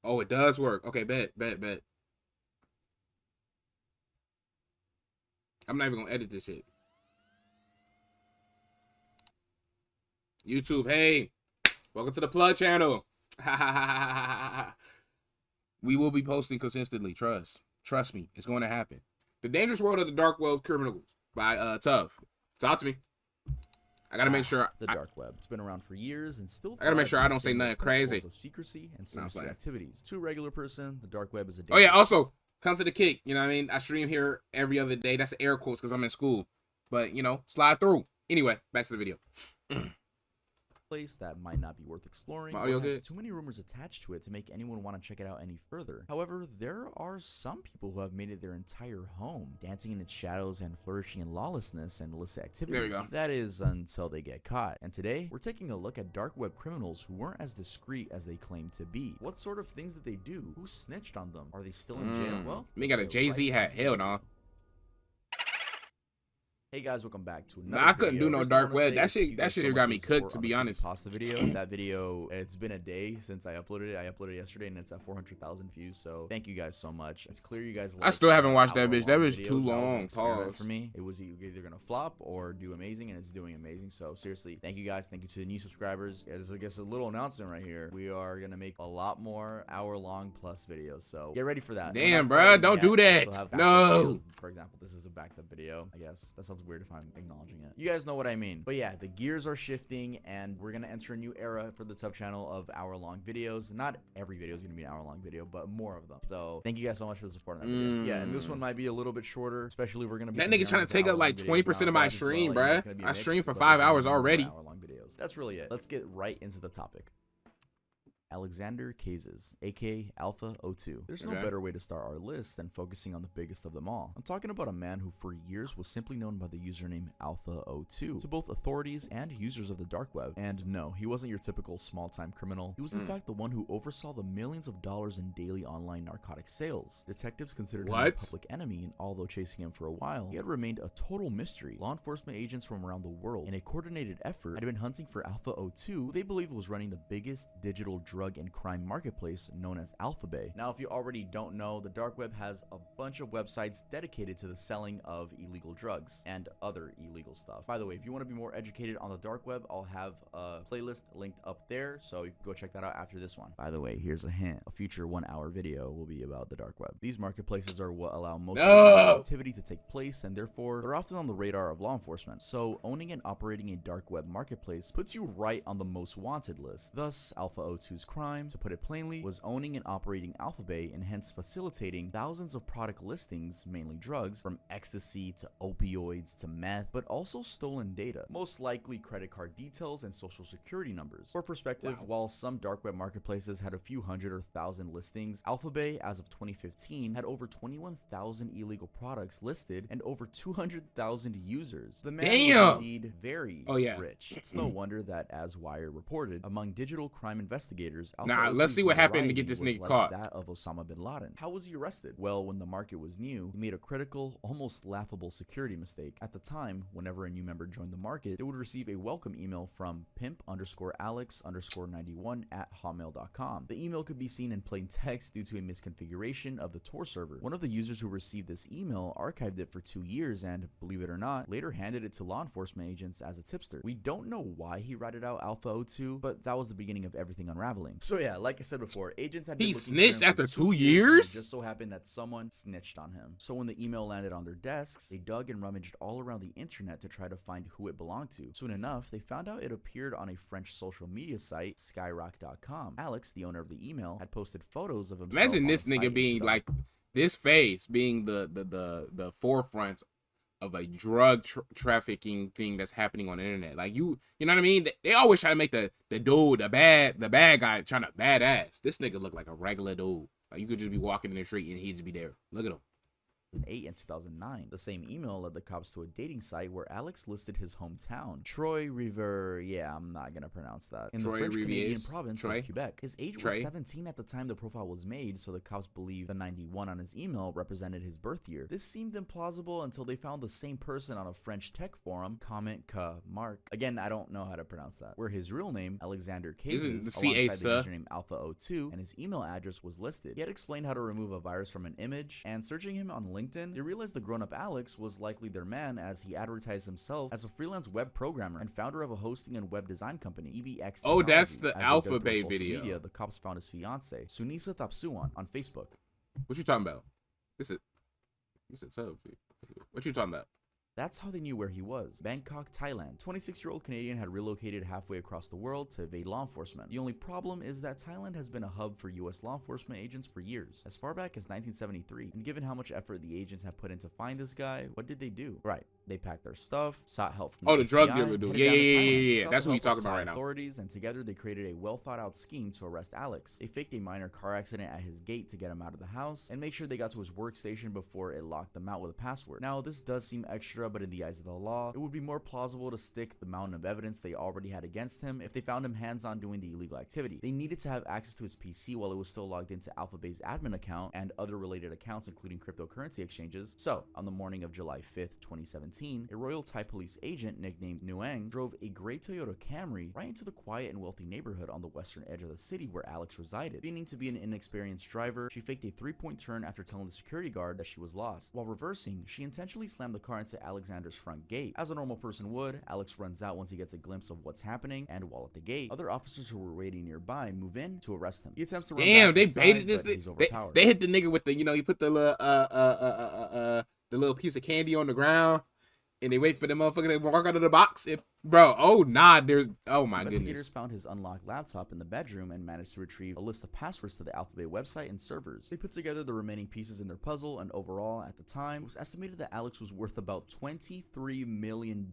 Oh, it does work. Okay, bet. I'm not even gonna edit this shit. YouTube, hey, welcome to the Plug channel. We will be posting consistently. Trust me, it's going to happen. The Dangerous World of the Dark Web Criminals by Tough. Talk to me. I gotta make sure. The dark web. It's been around for years and still. I gotta make sure I thrives on don't say the nothing principles crazy. Of secrecy and No, I'm sinister playing. activities. To a regular person, the dark web is a. Oh yeah, also come to the kick. You know what I mean? I stream here every other day. That's air quotes because I'm in school. But you know, slide through. Anyway, back to the video. Place that might not be worth exploring. My audio Or has good? too many rumors attached to it to make anyone want to check it out any further. However, there are some people who have made it their entire home, dancing in its shadows and flourishing in lawlessness and illicit activities. There we go. That is until they get caught. And today, we're taking a look at dark web criminals who weren't as discreet as they claim to be. What sort of things did they do? Who snitched on them? Are they still in jail? Well, Me got a let's get Jay-Z right hat. into Hell it. no. Hey guys, welcome back to another Nah, I couldn't video. do no First thing I dark wanna web. say That is shit- thank you that guys shit so much got for me the cooked, support to on be the honest. Pasta video. That video, it's been a day since I uploaded it. I uploaded it yesterday and it's at 400,000 views. So thank you guys so much. It's clear you guys. I still haven't watched that bitch. That hour-long bitch too videos. That was an long. experiment Pause. for me. It was either gonna flop or do amazing, and it's doing amazing. So seriously, thank you guys. Thank you to the new subscribers. As I guess a little announcement right here, we are gonna make a lot more hour-long plus videos. So get ready for that. We're Damn, not bruh, starting don't yet. do I that. still have backed up No. videos. For example, this is a backed up video. I guess that sounds weird if I'm acknowledging it. You guys know what I mean. But yeah, the gears are shifting and we're gonna enter a new era for the Tough channel of hour-long videos. Not every video is gonna be an hour-long video, but more of them. So thank you guys so much for the support on that video. Yeah, and this one might be a little bit shorter, especially we're gonna be That nigga trying to take up like 20% of my stream, bruh. I stream for 5 hours already. Hour-long videos. That's really it. Let's get right into the topic. Alexander Kazes, aka Alpha 02. There's no Okay. better way to start our list than focusing on the biggest of them all. I'm talking about a man who for years was simply known by the username Alpha 02 to both authorities and users of the dark web. And no, he wasn't your typical small-time criminal. He was in fact the one who oversaw the millions of dollars in daily online narcotic sales. Detectives considered him a What? public enemy, and although chasing him for a while, he had remained a total mystery. Law enforcement agents from around the world, in a coordinated effort, had been hunting for Alpha 02, who they believed was running the biggest digital drug and crime marketplace known as Alphabay. Now, if you already don't know, the dark web has a bunch of websites dedicated to the selling of illegal drugs and other illegal stuff. By the way, if you want to be more educated on the dark web, I'll have a playlist linked up there, so you can go check that out after this one. By the way, here's a hint. A future 1-hour video will be about the dark web. These marketplaces are what allow most of the illegal activity to take place, and therefore, they're often on the radar of law enforcement. So, owning and operating a dark web marketplace puts you right on the most wanted list. Thus, Alpha 02's crime, to put it plainly, was owning and operating Alphabay and hence facilitating thousands of product listings, mainly drugs, from ecstasy to opioids to meth, but also stolen data, most likely credit card details and social security numbers. For perspective, while some dark web marketplaces had a few hundred or thousand listings, Alphabay, as of 2015, had over 21,000 illegal products listed and over 200,000 users. The man was indeed very rich. It's no wonder that, as Wired reported, among digital crime investigators, Alpha Let's see what happened to get this was nigga like caught. that of Osama bin Laden. How was he arrested? Well, when the market was new, he made a critical, almost laughable security mistake. At the time, whenever a new member joined the market, they would receive a welcome email from pimp_alex_91@hotmail.com. The email could be seen in plain text due to a misconfiguration of the Tor server. One of the users who received this email archived it for 2 years and, believe it or not, later handed it to law enforcement agents as a tipster. We don't know why he ratted out Alpha 02, but that was the beginning of everything unraveling. So yeah, like I said before, agents had been He looking for snitched him after for 2 and it years? just so happened that someone snitched on him. So when the email landed on their desks, they dug and rummaged all around the internet to try to find who it belonged to. Soon enough, they found out it appeared on a French social media site, skyrock.com. Alex, the owner of the email, had posted photos of himself. Imagine on this the site, nigga which being he thought like this face being the forefront of a drug trafficking thing that's happening on the internet. Like you know what I mean? They always try to make the dude, the bad guy trying to badass. This nigga look like a regular dude. Like you could just be walking in the street and he'd just be there. Look at him. 2008 and 2009. The same email led the cops to a dating site where Alex listed his hometown, Troy River. Yeah, I'm not gonna pronounce that. In Troy the French Canadian Riviers. province Troy. of Quebec. His age was 17 at the time the profile was made, so the cops believed the 91 on his email represented his birth year. This seemed implausible until they found the same person on a French tech forum, Comment Ka Mark. Again, I don't know how to pronounce that. Where his real name, Alexander Cases, alongside the username Alpha02, and his email address was listed. He had explained how to remove a virus from an image, and searching him on LinkedIn, they realized the grown-up Alex was likely their man, as he advertised himself as a freelance web programmer and founder of a hosting and web design company, EBX. Oh, that's the As they Alpha dug through Bay social video. Media, the cops found his fiance, Sunisa Tapsuan, on Facebook. What you talking about? This is tough. What you talking about? That's how they knew where he was. Bangkok, Thailand. 26-year-old Canadian had relocated halfway across the world to evade law enforcement. The only problem is that Thailand has been a hub for US law enforcement agents for years, as far back as 1973. And given how much effort the agents have put in to find this guy, what did they do? Right. They packed their stuff, sought help from the drug FBI, dealer dude. headed Yeah, down to yeah, Thailand. yeah, They yeah. sought That's the what you're help of talking about Thai right now. authorities, and together they created a well-thought-out scheme to arrest Alex. They faked a minor car accident at his gate to get him out of the house, and make sure they got to his workstation before it locked them out with a password. Now, this does seem extra, but in the eyes of the law, it would be more plausible to stick the mountain of evidence they already had against him if they found him hands-on doing the illegal activity. They needed to have access to his PC while it was still logged into Alphabay's admin account and other related accounts, including cryptocurrency exchanges. So, on the morning of July 5th, 2017, a Royal Thai police agent nicknamed Nguyen drove a gray Toyota Camry right into the quiet and wealthy neighborhood on the western edge of the city where Alex resided. Feigning to be an inexperienced driver, she faked a 3-point turn after telling the security guard that she was lost. While reversing, she intentionally slammed the car into Alexander's front gate. As a normal person would, Alex runs out once he gets a glimpse of what's happening, and while at the gate, other officers who were waiting nearby move in to arrest him. He attempts to run back They inside, baited this. but he's overpowered. They hit the nigga with the, you put the little piece of candy on the ground, and they wait for the motherfucker to walk out of the box. Bro, oh my Investigators goodness. found his unlocked laptop in the bedroom and managed to retrieve a list of passwords to the Alphabet website and servers. They put together the remaining pieces in their puzzle, and overall, at the time, it was estimated that Alex was worth about $23 million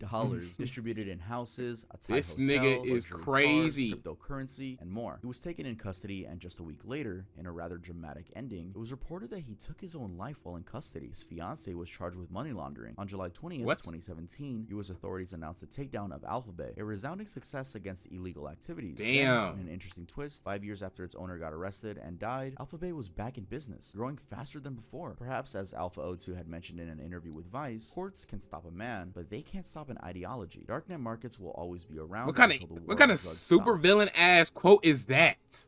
distributed in houses, a Thai This hotel, nigga is luxury crazy. cars, cryptocurrency, and more. He was taken in custody, and just a week later, in a rather dramatic ending, it was reported that he took his own life while in custody. His fiance was charged with money laundering. On July 20th, 2017, U.S. authorities announced the takedown of Alphabet, a resounding success against illegal activities. Damn. Then, in an interesting twist, 5 years after its owner got arrested and died, Alphabet was back in business, growing faster than before. Perhaps, as Alpha02 had mentioned in an interview with Vice, courts can stop a man, but they can't stop an ideology. Darknet markets will always be around. What kind of super villain ass quote is that?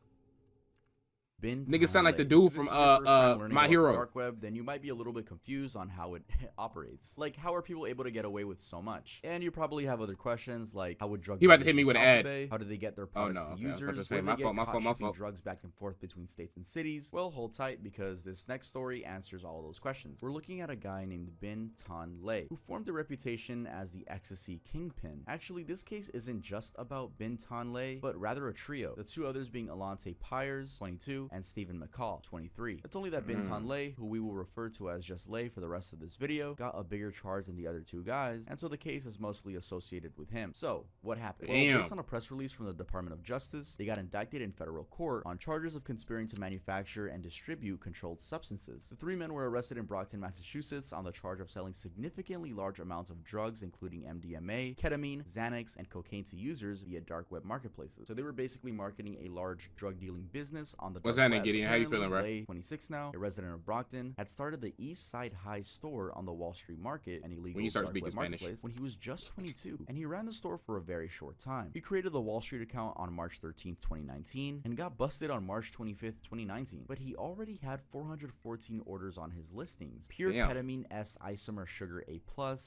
Nigga sound like the dude from My Hero. Dark web, then you might be a little bit confused on how it operates. Like, how are people able to get away with so much? And you probably have other questions like, how would drug He about to hit me with an ad. How do they get their products to users? My fault. Drugs back and forth between states and cities? Well, hold tight, because this next story answers all of those questions. We're looking at a guy named Bin Tan Lei, who formed a reputation as the ecstasy kingpin. Actually, this case isn't just about Bin Tan Lei, but rather a trio. The two others being Alante Pyers, 22, and Stephen McCall, 23. It's only that Bin Tan Lei, who we will refer to as just Lei for the rest of this video, got a bigger charge than the other two guys, and so the case is mostly associated with him. So, what happened? Well, based on a press release from the Department of Justice, they got indicted in federal court on charges of conspiring to manufacture and distribute controlled substances. The three men were arrested in Brockton, Massachusetts on the charge of selling significantly large amounts of drugs, including MDMA, ketamine, Xanax, and cocaine to users via dark web marketplaces. So they were basically marketing a large drug dealing business on the dark web. How you feeling, bro? Lei, 26 now, a resident of Brockton, had started the East Side High store on the Wall Street Market, an illegal dark web marketplace, when he was just 22, and he ran the store for a very short time. He created the Wall Street account on March 13th, 2019, and got busted on March 25th, 2019. But he already had 414 orders on his listings: pure ketamine S isomer sugar A+,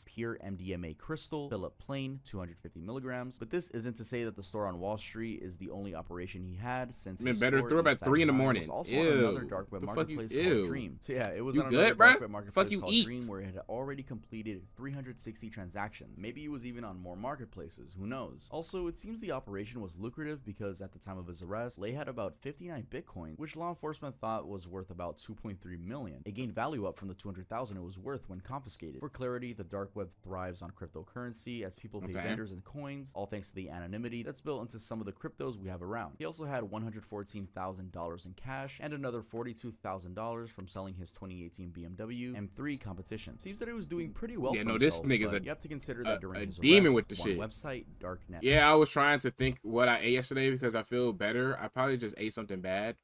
pure MDMA crystal, Philip Plain 250 milligrams. But this isn't to say that the store on Wall Street is the only operation he had, since his better throw about 3 in the morning. Also on another dark web marketplace called Dream. So yeah, it was on another dark web marketplace called Dream, where it had already completed 360 transactions. Maybe he was even on more marketplaces, who knows? Also, it seems the operation was lucrative because at the time of his arrest, Lei had about 59 Bitcoin, which law enforcement thought was worth about 2.3 million. It gained value up from the 200,000 it was worth when confiscated. For clarity, the dark web thrives on cryptocurrency, as people pay vendors in coins, all thanks to the anonymity that's built into some of the cryptos we have around. He also had $114,000 in in cash and another $42,000 from selling his 2018 BMW M3 competition. Seems that he was doing pretty well for this himself, nigga's but you have to consider that during his demon arrest, with the one shit. website, Darknet. Yeah, I was trying to think what I ate yesterday because I feel better. I probably just ate something bad.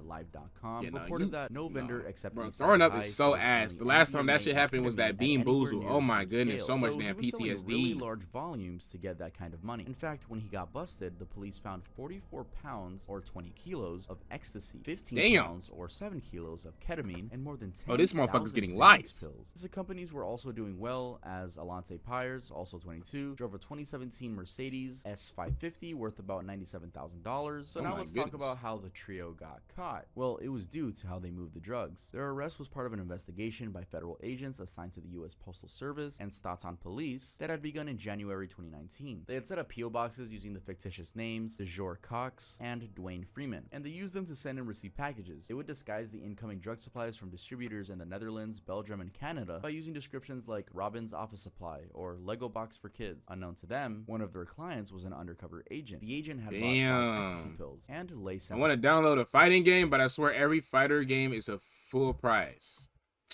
Live.com Yeah, no, reported that no vendor except bro, throwing up is so ass. The last time that shit happened was that Bean Boozled. Oh my goodness, so much damn PTSD. Really large volumes to get that kind of money. In fact, when he got busted, the police found 44 pounds or 20 kilos of ecstasy, 15 pounds or 7 kilos of ketamine, and more than 10 this motherfucker's getting life pills. His companies were also doing well, as Alante Pyres, also 22, drove a 2017 Mercedes S550 worth about $97,000. So now let's talk about how the trio got caught. Well, it was due to how they moved the drugs. Their arrest was part of an investigation by federal agents assigned to the U.S. Postal Service and Staten Police that had begun in January 2019. They had set up P.O. boxes using the fictitious names DeJour Cox and Dwayne Freeman, and they used them to send and receive packages. They would disguise the incoming drug supplies from distributors in the Netherlands, Belgium, and Canada by using descriptions like Robin's Office Supply or Lego Box for Kids. Unknown to them, one of their clients was an undercover agent. The agent had bought ecstasy pills and lay I want to download a fighting game, but I swear every fighter game is a full price.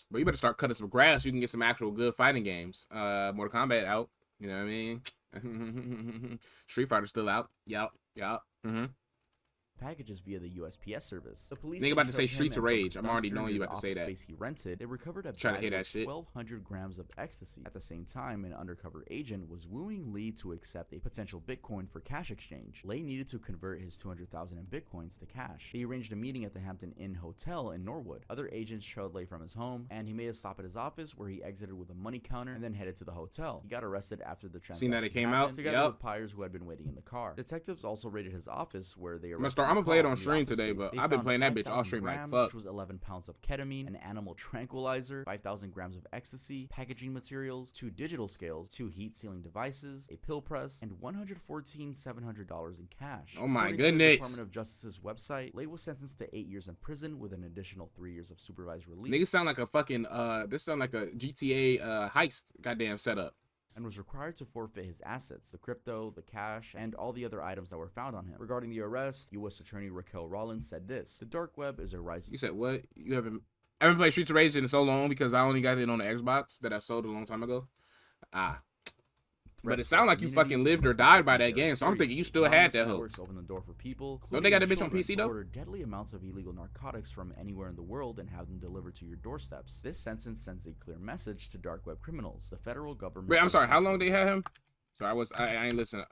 But you better start cutting some grass so you can get some actual good fighting games. Mortal Kombat out. You know what I mean? Street Fighter still out. Yup. packages via the USPS service. The police about to say Streets of Rage. I'm already knowing you about to say that. Space he rented, they recovered a trying to hear bag that of shit. 1,200 grams of ecstasy. At the same time, an undercover agent was wooing Lee to accept a potential Bitcoin for cash exchange. Lee needed to convert his 200,000 in Bitcoins to cash. They arranged a meeting at the Hampton Inn Hotel in Norwood. Other agents trailed Lee from his home, and he made a stop at his office where he exited with a money counter and then headed to the hotel. He got arrested after the transaction. Seen that it came out? Together with Pyres, who had been waiting in the car. Detectives also raided his office where they arrested. I'm gonna play it on stream today, but I've been playing that bitch off stream like fuck. Which was 11 pounds of ketamine, an animal tranquilizer, 5,000 grams of ecstasy, packaging materials, 2 digital scales, 2 heat sealing devices, a pill press, and $114,700 in cash. Oh my According goodness. to the Department of Justice's website, Lay was sentenced to 8 years in prison with an additional 3 years of supervised release. Niggas sound like a fucking this sound like a GTA heist goddamn setup. And was required to forfeit his assets, the crypto, the cash, and all the other items that were found on him. Regarding the arrest, U.S. Attorney Raquel Rollins said this: "The dark web is a rising..." You said what? I haven't played Streets of Rage in so long because I only got it on the Xbox that I sold a long time ago. But it sounded like you fucking lived or died by that game, so I'm thinking you still had that hope. Open the door for people. Don't they got that bitch on PC though? Order deadly amounts of illegal narcotics from anywhere in the world and have them delivered to your doorsteps. This sentence sends a clear message to dark web criminals. The federal government. Wait, I'm sorry. How long they had him? Sorry, I ain't listening.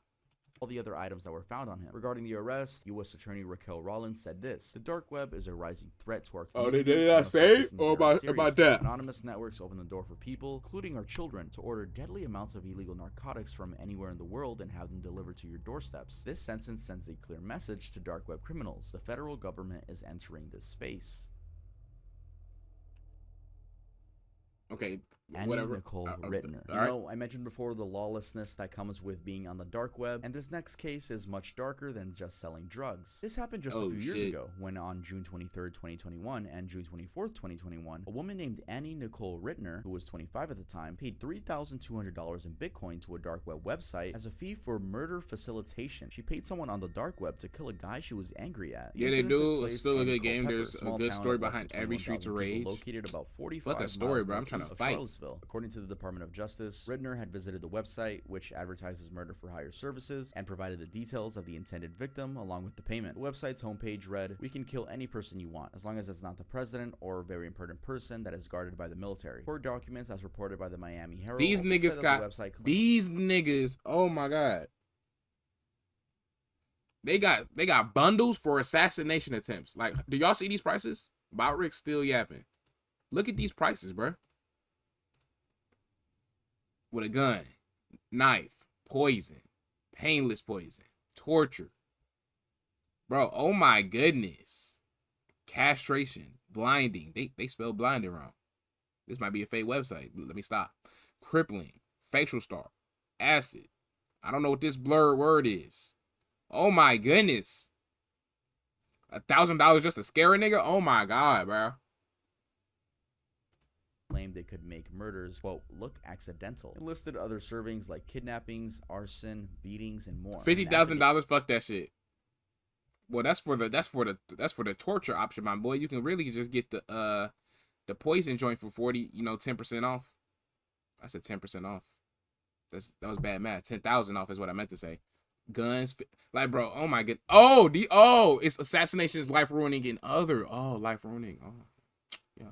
All the other items that were found on him. Regarding the arrest, U.S. Attorney Raquel Rollins said this: "The dark web is a rising threat to our communities." Oh, they did not say? Or about that? Anonymous networks open the door for people, including our children, to order deadly amounts of illegal narcotics from anywhere in the world and have them delivered to your doorsteps. This sentence sends a clear message to dark web criminals. The federal government is entering this space. Okay, Annie Nicole Rittner. You know, I mentioned before the lawlessness that comes with being on the dark web, and this next case is much darker than just selling drugs. This happened just a few years ago, when on June 23rd, 2021 and June 24th, 2021, a woman named Annie Nicole Rittner, who was 25 at the time, paid $3,200 in Bitcoin to a dark web website as a fee for murder facilitation. She paid someone on the dark web to kill a guy she was angry at. Yeah, they do. It's still a good game. There's a good story behind every Streets of Rage. Located about 45 fuck a story, bro. I'm trying to fight. According to the Department of Justice, Rittner had visited the website, which advertises murder for hire services, and provided the details of the intended victim along with the payment. The website's homepage read, "We can kill any person you want, as long as it's not the president or a very important person that is guarded by the military." Court documents, as reported by the Miami Herald, these niggas, oh my god. They got bundles for assassination attempts. Like, do y'all see these prices? Bout Rick still yapping. Look at these prices, bro. With a gun, knife, poison, painless poison, torture. Bro, oh my goodness. Castration, blinding. They spell blinding wrong. This might be a fake website. Let me stop. Crippling, facial star, acid. I don't know what this blurred word is. Oh my goodness. $1,000 just to scare a nigga? Oh my god, bro. Claimed they could make murders, quote, look accidental. It listed other servings like kidnappings, arson, beatings, and more. $50,000, fuck that shit. Well, that's for the torture option, my boy. You can really just get the poison joint for 40, 10% off. I said 10% off. That was bad math. 10,000 off is what I meant to say. Guns, like, bro. Oh my god. It's assassination is life ruining and other. Oh, life ruining. Oh, yeah.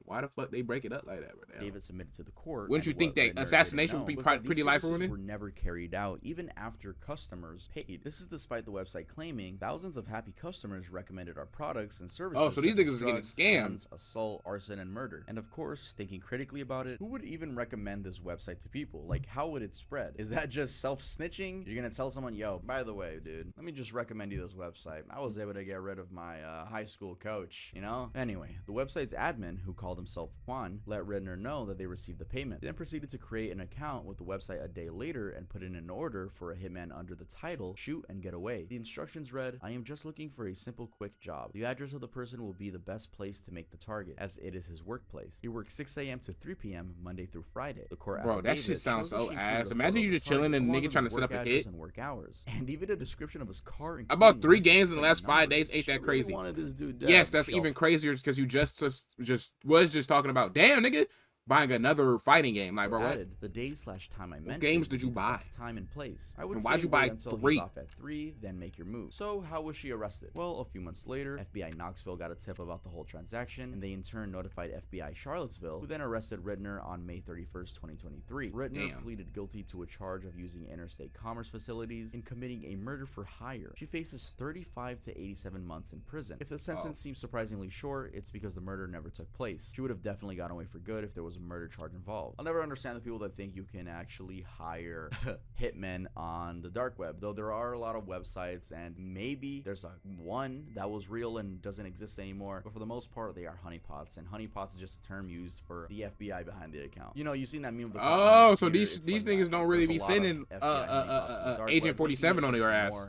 Why the fuck they break it up like that, bro? David submitted to the court. Wouldn't you think that assassination would be pretty life ruining? Were never carried out, even after customers paid. This is despite the website claiming thousands of happy customers recommended our products and services. Oh, so these niggas is getting scammed. Guns, assault, arson, and murder. And of course, thinking critically about it, who would even recommend this website to people? Like, how would it spread? Is that just self-snitching? You're gonna tell someone, yo, by the way, dude, let me just recommend you this website. I was able to get rid of my high school coach, you know? Anyway, the website's admin, who called himself Juan, let Redner know that they received the payment. They then proceeded to create an account with the website a day later and put in an order for a hitman under the title Shoot and Get Away. The instructions read, I am just looking for a simple quick job. The address of the person will be the best place to make the target, as it is his workplace. He works 6 a.m. to 3 p.m. Monday through Friday. The court Bro, that shit sounds so ass. Imagine you just chilling and nigga trying to set up a hit. And work hours. And even a description of his car. I bought 3 games in the last 5 days. Ain't that crazy? Wanted this dude dead. Yes, that's even crazier because you just was just talking about, damn, nigga, buying another fighting game. Like, bro, what? The day/time I mentioned. What games did you buy? Time and place. I would and say why'd you buy until 3? He's off at 3, then make your move. So how was she arrested? Well, a few months later, FBI Knoxville got a tip about the whole transaction, and they in turn notified FBI Charlottesville, who then arrested Ridner on May 31st, 2023. Ridner pleaded guilty to a charge of using interstate commerce facilities and committing a murder for hire. She faces 35 to 87 months in prison. If the sentence seems surprisingly short, it's because the murder never took place. She would have definitely gotten away for good if there was a murder charge involved. I'll never understand the people that think you can actually hire hitmen on the dark web, though there are a lot of websites, and maybe there's one that was real and doesn't exist anymore, but for the most part they are honeypots, and honeypots is just a term used for the FBI behind the account. You know, you've seen that meme of the so these niggas don't really be sending Agent 47 on their ass.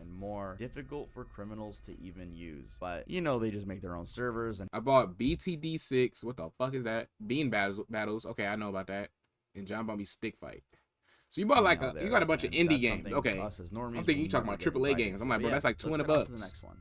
More difficult for criminals to even use, but you know, they just make their own servers. And I bought BTD6. What the fuck is that? Bean battles. Okay, I know about that. And John Bombi Stick Fight. So you bought you got a bunch of indie games. Okay, I'm thinking you talking about AAA games. I'm like, bro, that's like $200. To the next one.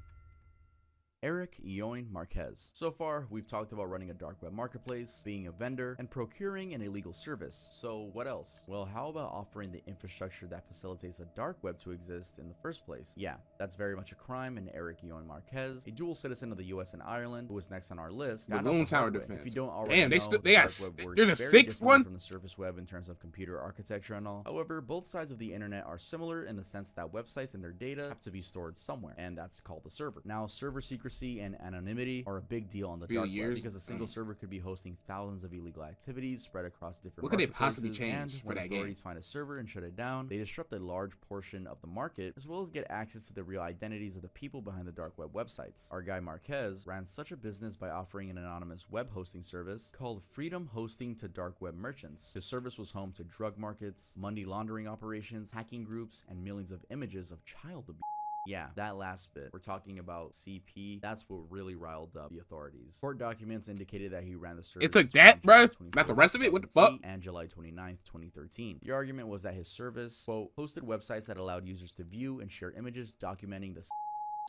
Eric Yoin Marquez. So far, we've talked about running a dark web marketplace, being a vendor, and procuring an illegal service. So what else? Well, how about offering the infrastructure that facilitates the dark web to exist in the first place? Yeah, that's very much a crime, and Eric Yoin Marquez, a dual citizen of the US and Ireland, who is next on our list, the Moon Tower Defense. If you don't already know, there's a 6th one from the surface web in terms of computer architecture and all. However, both sides of the internet are similar in the sense that websites and their data have to be stored somewhere, and that's called the server. Now, server secrecy and anonymity are a big deal on the dark web because a single server could be hosting thousands of illegal activities spread across different What could they possibly change for that game? When authorities find a server and shut it down, they disrupt a large portion of the market, as well as get access to the real identities of the people behind the dark web websites. Our guy Marquez ran such a business by offering an anonymous web hosting service called Freedom Hosting to dark web merchants. His service was home to drug markets, money laundering operations, hacking groups, and millions of images of child abuse. Yeah, that last bit. We're talking about CP. That's what really riled up the authorities. Court documents indicated that he ran the service. It took that, bro? Not the rest of it? What the fuck? And July 29th, 2013. The argument was that his service, quote, hosted websites that allowed users to view and share images documenting the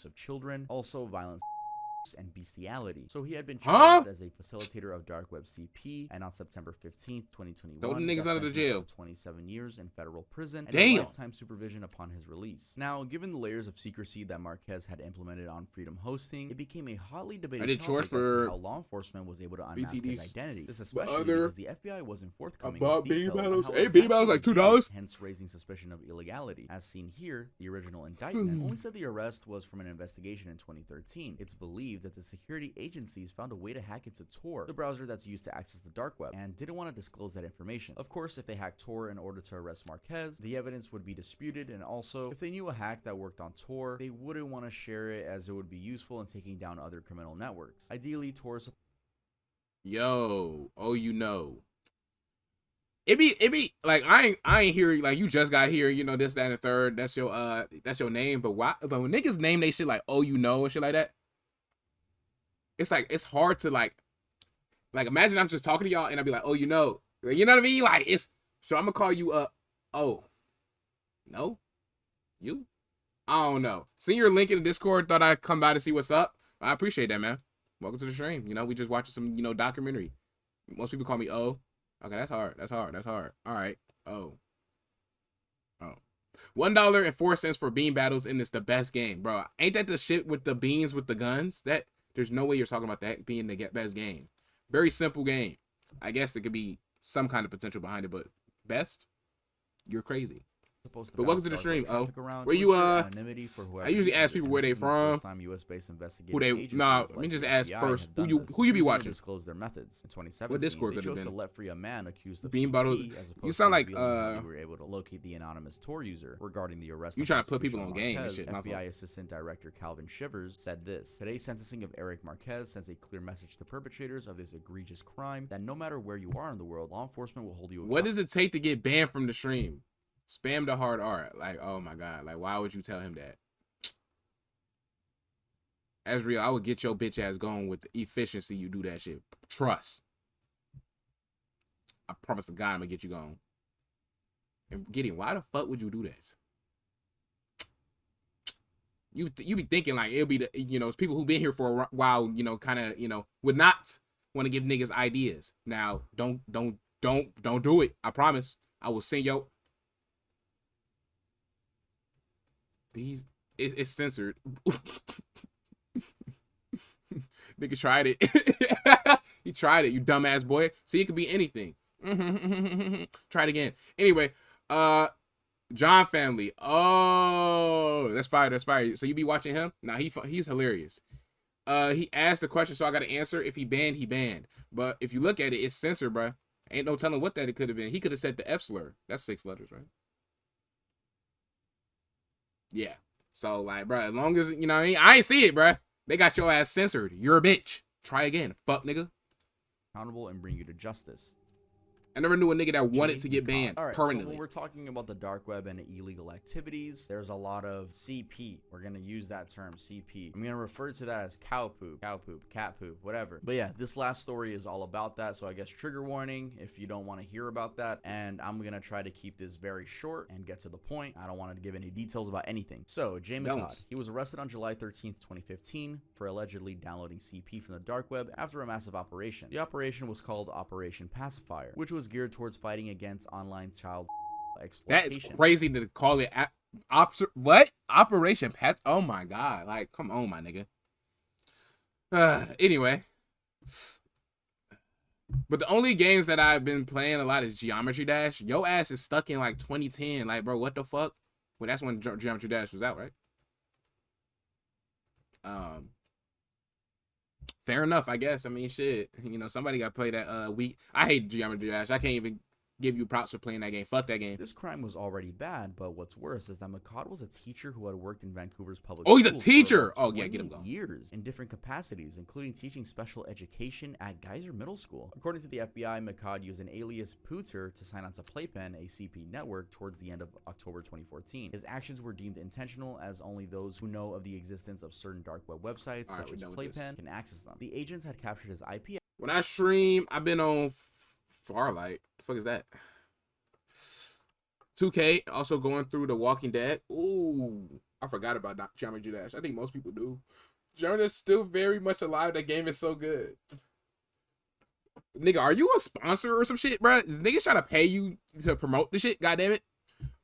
of children, also violence and bestiality. So he had been charged as a facilitator of dark web CP, and on September 15th, 2021, those niggas out of the jail. 27 years in federal prison and Damn. lifetime supervision upon his release. Now, given the layers of secrecy that Marquez had implemented on Freedom Hosting, it became a hotly debated topic as to how law enforcement was able to unmask his identity. This especially because the FBI wasn't forthcoming with details on how Hey, bean battles like $2. Hence raising suspicion of illegality. As seen here, the original indictment only said the arrest was from an investigation in 2013. It's believed that the security agencies found a way to hack into Tor, the browser that's used to access the dark web, and didn't want to disclose that information. Of course, if they hacked Tor in order to arrest Marquez, the evidence would be disputed, and also, if they knew a hack that worked on Tor, they wouldn't want to share it as it would be useful in taking down other criminal networks. Ideally, Tor's It be like I ain't hear like you just got here, this, that, and the third. That's your name. But why when niggas name they shit like and shit like that? It's like it's hard to like imagine I'm just talking to y'all and I'd be like, you know what I mean? Like it's so I'm gonna call you no? You? I don't know. See your link in the Discord. Thought I'd come by to see what's up. I appreciate that, man. Welcome to the stream. You know, we just watching some, documentary. Most people call me O. Okay, that's hard. That's hard. That's hard. All right. Oh. $1.04 for bean battles, and it's the best game, bro. Ain't that the shit with the beans with the guns? That there's no way you're talking about that being the best game. Very simple game. I guess there could be some kind of potential behind it, but best? You're crazy. But welcome to the stream. Oh, where you I usually ask people where they from. Who they? Nah, let me just ask first. Who you be watching? Disclose their methods. In 2017, what Discord they could have chose been? to let free a man accused of Bean CP, bottle. You sound like we were able to locate the anonymous Tor user regarding the arrest. You trying to put people on game and shit? FBI Assistant Director Calvin Shivers said this: today's sentencing of Eric Marquez sends a clear message to perpetrators of this egregious crime that no matter where you are in the world, law enforcement will hold you accountable. What does it take to get banned from the stream? Spam the hard R. Like, oh my god. Like, why would you tell him that? As real, I would get your bitch ass going with the efficiency you do that shit. Trust. I promise to God I'm gonna get you going. And Gideon, why the fuck would you do that? You be thinking like it'll be the it's people who been here for a while, kind of would not want to give niggas ideas. Now, don't do it. I promise. I will send yo. It's censored. Nigga tried it. He tried it, you dumbass boy. See, it could be anything. Try it again. Anyway, John Family. Oh, that's fire. That's fire. So you be watching him? Nah, he's hilarious. He asked a question, so I got to answer. If he banned, he banned. But if you look at it, it's censored, bro. Ain't no telling what that it could have been. He could have said the F slur. That's 6 letters, right? Yeah. So, like, bro, as long as, I ain't see it, bro. They got your ass censored. You're a bitch. Try again. Fuck, nigga. Accountable and bring you to justice. I never knew a nigga that wanted to get banned permanently. So when we're talking about the dark web and illegal activities, there's a lot of CP. We're going to use that term, CP. I'm going to refer to that as cow poop, cat poop, whatever. But yeah, this last story is all about that. So I guess trigger warning if you don't want to hear about that. And I'm going to try to keep this very short and get to the point. I don't want to give any details about anything. So Jay McCod, he was arrested on July 13th, 2015 for allegedly downloading CP from the dark web after a massive operation. The operation was called Operation Pacifier, which was geared towards fighting against online child exploitation. That's crazy to call it what? Operation Pet? Oh my god. Like, come on, my nigga. Anyway. But the only games that I've been playing a lot is Geometry Dash. Yo ass is stuck in like 2010. Like, bro, what the fuck? Well, that's when Geometry Dash was out, right? Fair enough, I guess. I mean, shit. Somebody got to play that week. I hate Geometry Dash. I can't even give you props for playing that game. Fuck that game. This crime was already bad, but what's worse is that McCod was a teacher who had worked in Vancouver's public schools. Oh, he's a teacher. Oh, yeah, get him going. Years in different capacities, including teaching special education at Geyser Middle School. According to the FBI, McCod used an alias Pooter to sign on to Playpen, a CP network, towards the end of October 2014. His actions were deemed intentional, as only those who know of the existence of certain dark web websites, such as Playpen, can access them. The agents had captured his IP. When I stream, I've been on Farlight. The fuck is that? 2K, also going through The Walking Dead. Ooh, I forgot about Geometry Dash. I think most people do. Geometry is still very much alive. That game is so good. Nigga, are you a sponsor or some shit, bro? Niggas trying to pay you to promote the shit? God damn it.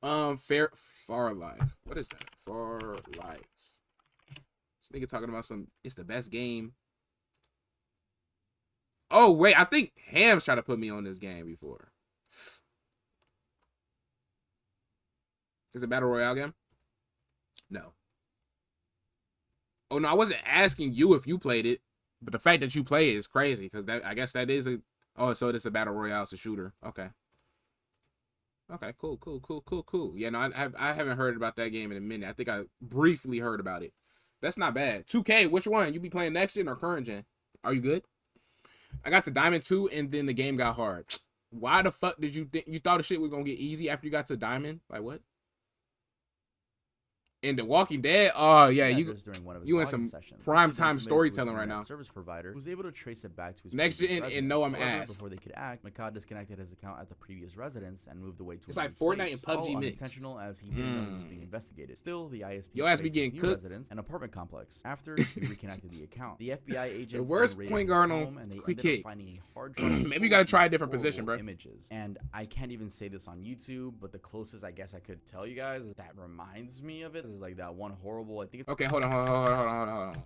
Farlight. What is that? Farlight. This nigga talking about it's the best game. Oh, wait. I think Ham's tried to put me on this game before. Is it a Battle Royale game? No. Oh, no, I wasn't asking you if you played it, but the fact that you play it is crazy, because I guess that is a... Oh, so it's a Battle Royale, it's a shooter. Okay. Okay, cool. Yeah, no, I haven't heard about that game in a minute. I think I briefly heard about it. That's not bad. 2K, which one? You be playing next gen or current gen? Are you good? I got to Diamond 2, and then the game got hard. Why the fuck did you think... You thought the shit was going to get easy after you got to Diamond? Like, what? In The Walking Dead, oh yeah, during one of his you in logging some sessions. prime He then time submitted to his storytelling right internet now. service provider, who was able to trace it back to his Next previous gen and residence. no, I'm However, ass. before they could act, McCod disconnected his account at the previous residence and moved away to It's a like new Fortnite place, and PUBG all mixed. unintentional, as he didn't know he was being investigated. Still, the ISP Your ass be traced his getting new cooked. residence, an apartment complex. After he reconnected the account, the FBI agents The worst then raided point his guard home, on and they quick ended up kick. finding a hard drive. Maybe full you gotta of try a these different position, horrible bro. Images, and I can't even say this on YouTube, but the closest I guess I could tell you guys is that reminds me of it. This is like that one horrible. I think it's Okay, hold on.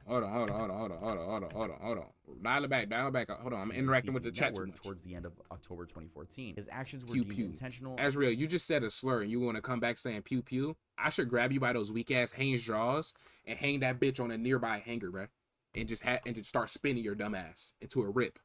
Dial it back. Hold on, I'm interacting with the chat too much. towards the end of October 2014. His actions were Pew deemed pew. intentional. Azrael, you just said a slur and you want to come back saying pew pew? I should grab you by those weak ass Hanes jaws and hang that bitch on a nearby hanger, bruh, and just start spinning your dumb ass into a rip.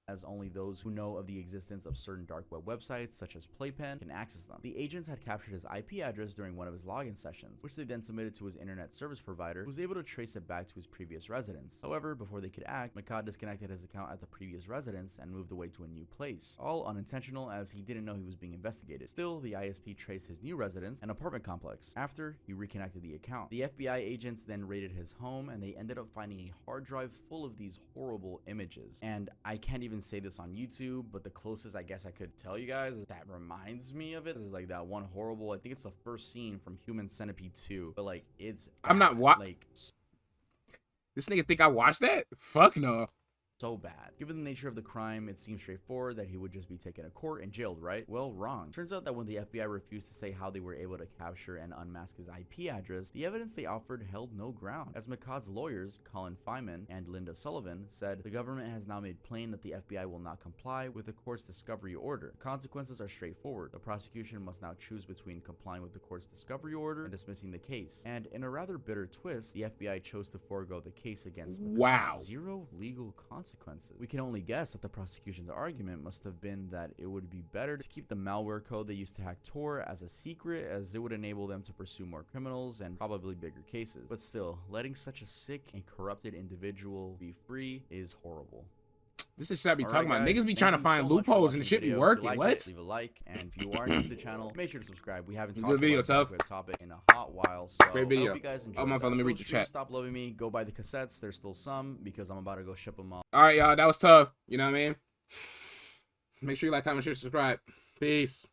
As only those who know of the existence of certain dark web websites, such as Playpen, can access them. The agents had captured his IP address during one of his login sessions, which they then submitted to his internet service provider, who was able to trace it back to his previous residence. However, before they could act, McCod disconnected his account at the previous residence and moved away to a new place. All unintentional, as he didn't know he was being investigated. Still, the ISP traced his new residence, an apartment complex. After he reconnected the account, the FBI agents then raided his home, and they ended up finding a hard drive full of these horrible images. And I can't even say this on YouTube, but the closest I guess I could tell you guys is that reminds me of it. This is like that one horrible, I think it's the first scene from Human Centipede 2, but like it's I'm not like this nigga think I watched that? Fuck no. So bad. Given the nature of the crime, it seems straightforward that he would just be taken to court and jailed, right? Well, wrong. Turns out that when the FBI refused to say how they were able to capture and unmask his IP address, the evidence they offered held no ground. As McCod's lawyers, Colin Feynman and Linda Sullivan, said, the government has now made plain that the FBI will not comply with the court's discovery order. The consequences are straightforward. The prosecution must now choose between complying with the court's discovery order and dismissing the case. And in a rather bitter twist, the FBI chose to forego the case against McCod. Wow. Zero legal consequences. We can only guess that the prosecution's argument must have been that it would be better to keep the malware code they used to hack Tor as a secret, as it would enable them to pursue more criminals and probably bigger cases. But still, letting such a sick and corrupted individual be free is horrible. This is shit I be talking Alright, about. guys, Niggas be thank trying to you find so much for loopholes watching and the shit be video. If you working. liked What? it, leave a like, and if you are new to the channel, make sure to subscribe. We haven't talked Good video, about tough. this topic in a hot while, so Great video. I hope you guys enjoyed. Oh my god, let me read the Those chat. Stop loving me. Go buy the cassettes. There's still some because I'm about to go ship them all. Alright, y'all, that was tough. You know what I mean? Make sure you like, comment, share, subscribe. Peace.